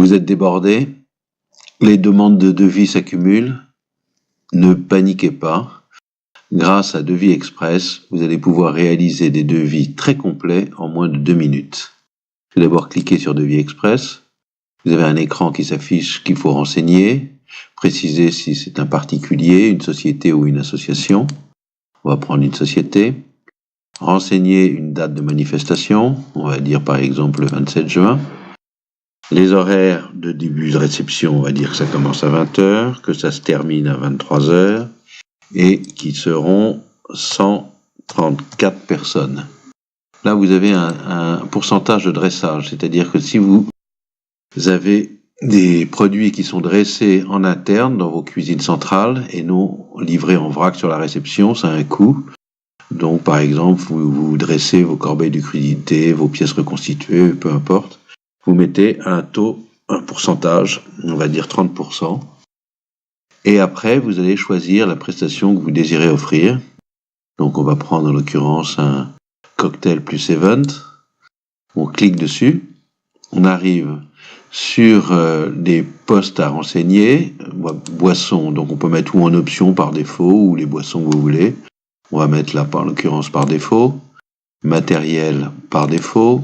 Vous êtes débordé, les demandes de devis s'accumulent, ne paniquez pas. Grâce à Devis Express, vous allez pouvoir réaliser des devis très complets en moins de 2 minutes. Tout d'abord, cliquez sur Devis Express. Vous avez un écran qui s'affiche qu'il faut renseigner, préciser si c'est un particulier, une société ou une association. On va prendre une société. Renseigner une date de manifestation, on va dire par exemple le 27 juin. Les horaires de début de réception, on va dire que ça commence à 20h, que ça se termine à 23h, et qui seront 134 personnes. Là, vous avez un pourcentage de dressage, c'est-à-dire que si vous avez des produits qui sont dressés en interne dans vos cuisines centrales et non livrés en vrac sur la réception, ça a un coût. Donc, par exemple, vous dressez vos corbeilles de crudité, vos pièces reconstituées, peu importe. Vous mettez un pourcentage, on va dire 30%. Et après, vous allez choisir la prestation que vous désirez offrir. Donc, on va prendre en l'occurrence un cocktail plus event. On clique dessus. On arrive sur des postes à renseigner. Boissons, donc on peut mettre ou en option par défaut, ou les boissons que vous voulez. On va mettre là, en l'occurrence, par défaut. Matériel par défaut.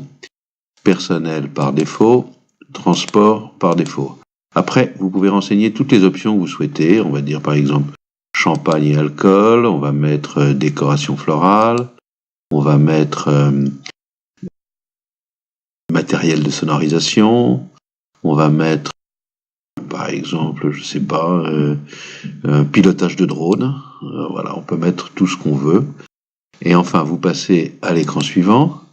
Personnel par défaut. Transport par défaut. Après, vous pouvez renseigner toutes les options que vous souhaitez. On va dire par exemple champagne et alcool. On va mettre décoration florale. On va mettre matériel de sonorisation. On va mettre, par exemple, je sais pas, pilotage de drone. Voilà, on peut mettre tout ce qu'on veut. Et enfin, vous passez à l'écran suivant.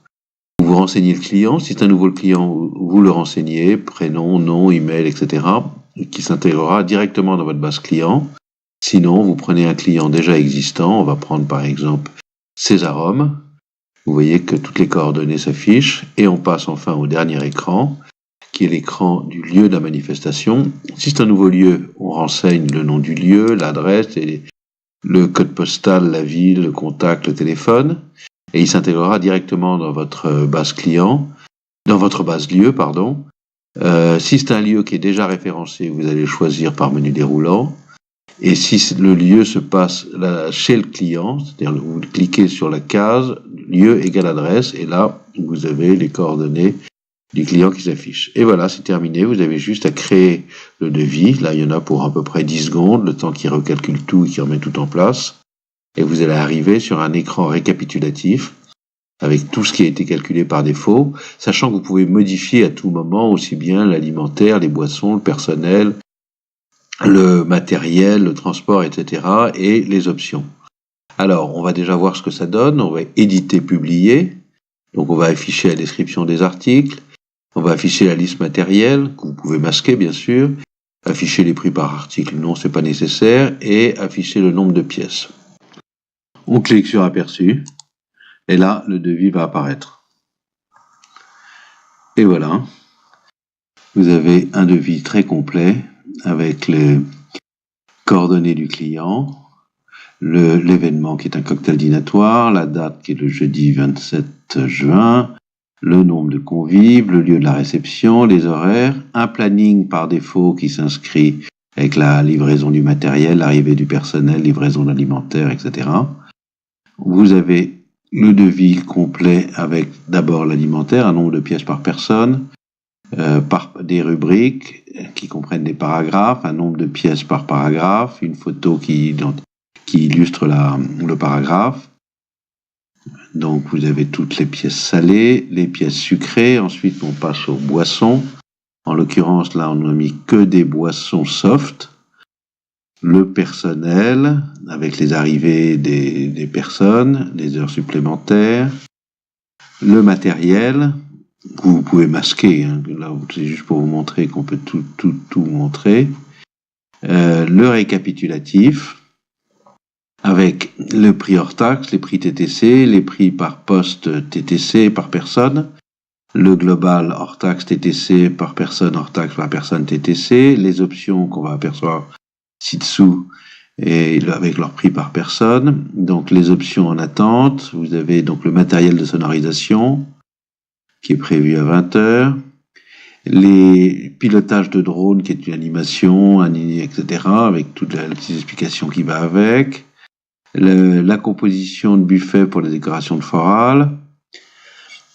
Vous renseignez le client. Si c'est un nouveau client, vous le renseignez, prénom, nom, email, etc., qui s'intégrera directement dans votre base client. Sinon, vous prenez un client déjà existant. On va prendre par exemple Césarum. Vous voyez que toutes les coordonnées s'affichent. Et on passe enfin au dernier écran, qui est l'écran du lieu de la manifestation. Si c'est un nouveau lieu, on renseigne le nom du lieu, l'adresse, et le code postal, la ville, le contact, le téléphone. Et il s'intégrera directement dans votre base client, dans votre base lieu, pardon. Si c'est un lieu qui est déjà référencé, vous allez choisir par menu déroulant. Et si le lieu se passe là, chez le client, c'est-à-dire vous cliquez sur la case lieu égale adresse, et là, vous avez les coordonnées du client qui s'affichent. Et voilà, c'est terminé. Vous avez juste à créer le devis. Là, il y en a pour à peu près 10 secondes, le temps qu'il recalcule tout et qu'il remet tout en place. Et vous allez arriver sur un écran récapitulatif avec tout ce qui a été calculé par défaut, sachant que vous pouvez modifier à tout moment aussi bien l'alimentaire, les boissons, le personnel, le matériel, le transport, etc. et les options. Alors, on va déjà voir ce que ça donne. On va éditer, publier. Donc, on va afficher la description des articles. On va afficher la liste matérielle, que vous pouvez masquer, bien sûr. Afficher les prix par article, non, c'est pas nécessaire. Et afficher le nombre de pièces. On clique sur aperçu, et là, le devis va apparaître. Et voilà, vous avez un devis très complet avec les coordonnées du client, l'événement qui est un cocktail dînatoire, la date qui est le jeudi 27 juin, le nombre de convives, le lieu de la réception, les horaires, un planning par défaut qui s'inscrit avec la livraison du matériel, l'arrivée du personnel, livraison alimentaire, etc. Vous avez le devis complet avec d'abord l'alimentaire, un nombre de pièces par personne, par des rubriques qui comprennent des paragraphes, un nombre de pièces par paragraphe, une photo qui illustre le paragraphe. Donc vous avez toutes les pièces salées, les pièces sucrées, ensuite on passe aux boissons. En l'occurrence là on n'a mis que des boissons soft. Le personnel, avec les arrivées des personnes, les heures supplémentaires, le matériel, que vous pouvez masquer, hein, là c'est juste pour vous montrer qu'on peut tout montrer, le récapitulatif, avec le prix hors taxe, les prix TTC, les prix par poste TTC par personne, le global hors taxe TTC par personne, hors taxe par personne TTC, les options qu'on va apercevoir ci-dessous et avec leur prix par personne. Donc les options en attente, vous avez donc le matériel de sonorisation qui est prévu à 20h, les pilotages de drone, qui est une animation, etc., avec toute la petite explication qui va avec, la composition de buffet pour les décorations de florales,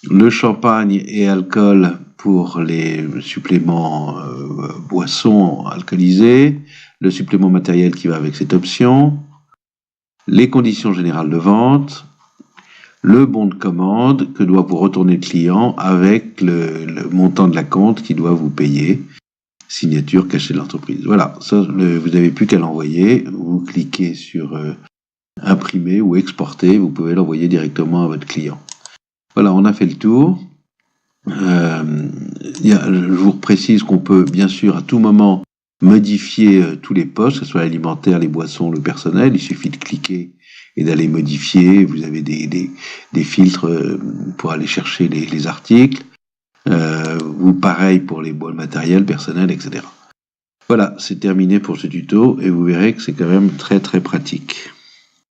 le champagne et alcool pour les suppléments boissons alcoolisés, le supplément matériel qui va avec cette option, les conditions générales de vente, le bon de commande que doit vous retourner le client avec le montant de la compte qu'il doit vous payer, signature cachée de l'entreprise. Voilà, ça, vous n'avez plus qu'à l'envoyer, vous cliquez sur imprimer ou exporter, vous pouvez l'envoyer directement à votre client. Voilà, on a fait le tour. Je vous précise qu'on peut bien sûr à tout moment modifier tous les postes, que ce soit l'alimentaire, les boissons, le personnel. Il suffit de cliquer et d'aller modifier. Vous avez des filtres pour aller chercher les articles. Ou pareil pour le matériel personnel, etc. Voilà, c'est terminé pour ce tuto et vous verrez que c'est quand même très très pratique.